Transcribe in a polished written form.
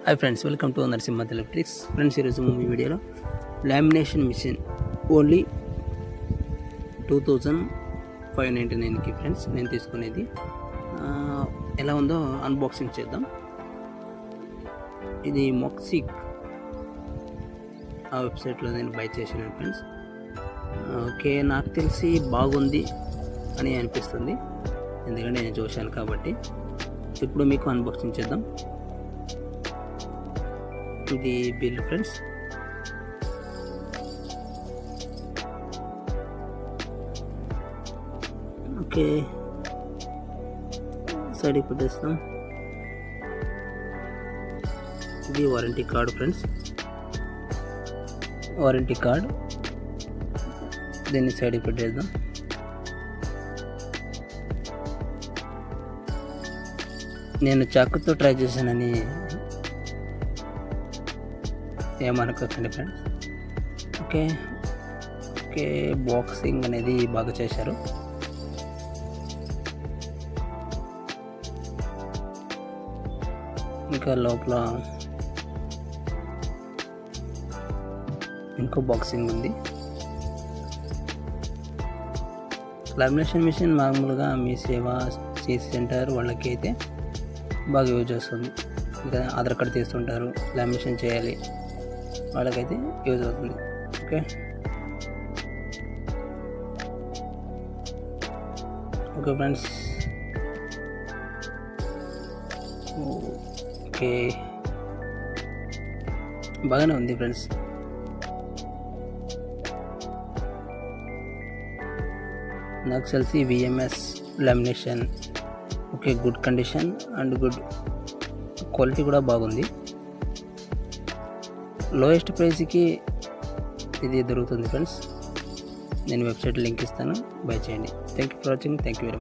Hi friends, welcome to Narasimha electrics. Friends, ఈరోజు మీ వీడియోలో lamination machine only 2599కి friends నేను తీసుకునేది. ఎలా ఉందో అన్బాక్సింగ్ చేద్దాం. ఇది మొక్సిక్ ఆ వెబ్సైట్లో నేను బై చేశాను ఫ్రెండ్స్. ఓకే, నాకు తెలిసి బాగుంది అని అనిపిస్తుంది, ఎందుకంటే నేను చూశాను కాబట్టి. ఇప్పుడు మీకు అన్బాక్సింగ్ చేద్దాం. ఇది బిల్ ఫ్రెండ్స్. ఓకే, సైడ్కి పెట్టేస్తాం. ఇది warranty card friends, warranty card. దీన్ని సైడ్కి పెట్టేద్దాం. నేను చాకుతో ట్రై చేశానని ఏమనుకోకండి ఫ్రెండ్స్. ఓకే ఓకే, బాక్సింగ్ అనేది బాగా చేశారు. ఇంకా లోపల ఇంకో బాక్సింగ్ ఉంది. లామినేషన్ మిషన్ మామూలుగా మీ సేవ సిసి సెంటర్ వాళ్ళకి అయితే బాగా యూజ్ చేస్తుంది. ఇంకా ఆధార్ కార్డు తీస్తుంటారు, లామినేషన్ చేయాలి, వాళ్ళకైతే యూజ్ అవుతుంది. Okay okay friends. ఓకే, బాగానే ఉంది ఫ్రెండ్స్. నాకు తెలిసి VMS lamination okay, good condition and good quality కూడా బాగుంది. లోయెస్ట్ ప్రైస్కి ఇది దొరుకుతుంది ఫ్రెండ్స్. నేను వెబ్సైట్ లింక్ ఇస్తాను, బై చేయండి. Thank you for watching. Thank you very much.